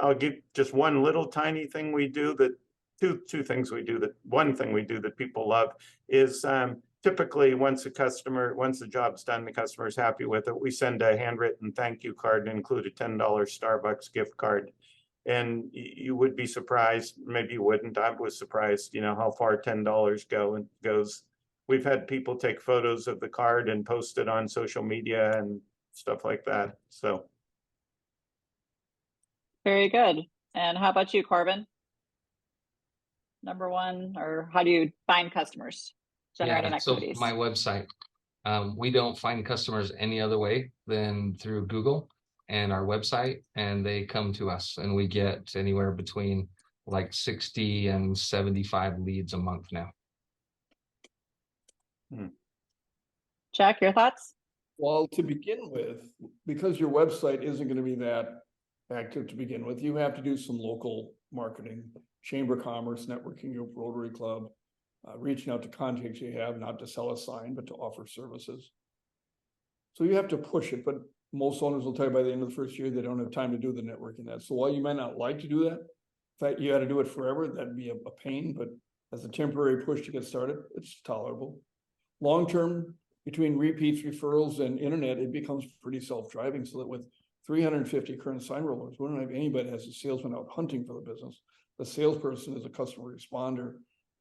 I'll give just one little tiny thing we do that two things we do that one thing we do that people love is typically once the job's done, the customer's happy with it, we send a handwritten thank you card and include a $10 Starbucks gift card. And you would be surprised, maybe you wouldn't. I was surprised, you know, how far $10 goes. We've had people take photos of the card and post it on social media and stuff like that. So. Very good. And how about you, Corbin? Number one, or how do you find customers? Generating activities. So my website, we don't find customers any other way than through Google and our website, and they come to us, and we get anywhere between like 60 and 75 leads a month now. Jack, your thoughts? Well, to begin with, because your website isn't going to be that active to begin with, you have to do some local marketing, Chamber of Commerce, networking, your Rotary Club, reaching out to contacts you have, not to sell a sign, but to offer services. So you have to push it, but most owners will tell you by the end of the first year, they don't have time to do the networking that. So while you might not like to do that, in fact, you got to do it forever, that'd be a pain, but as a temporary push to get started, it's tolerable. Long-term, between repeats, referrals, and internet, it becomes pretty self-driving, so that with 350 current Signworld owners, we don't have anybody that has a salesman out hunting for the business. The salesperson is a customer responder,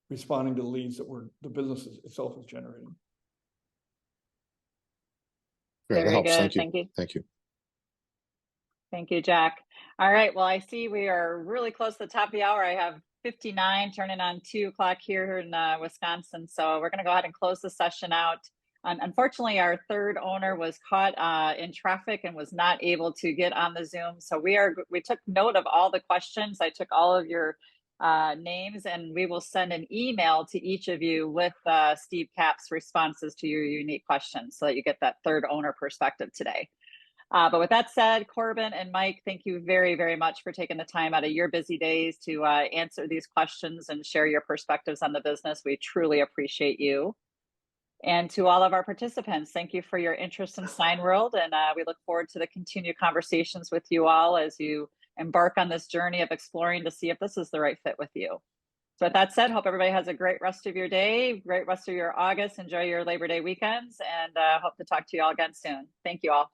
responding to the leads that the business itself is generating. Great, that Very helps. good. Thank you. Thank you. Thank you. Thank you, Jack. All right. Well, I see we are really close to the top of the hour. I have 59 turning on 2 o'clock here in Wisconsin. So we're going to go ahead and close the session out. Unfortunately, our third owner was caught in traffic and was not able to get on the Zoom. So we took note of all the questions. I took all of your names, and we will send an email to each of you with Steve Capp's responses to your unique questions so that you get that third owner perspective today. But with that said, Corbin and Mike, thank you very, very much for taking the time out of your busy days to answer these questions and share your perspectives on the business. We truly appreciate you. And to all of our participants, thank you for your interest in Signworld, and we look forward to the continued conversations with you all as you embark on this journey of exploring to see if this is the right fit with you. So with that said, hope everybody has a great rest of your day, great rest of your August, enjoy your Labor Day weekends, and hope to talk to you all again soon. Thank you all.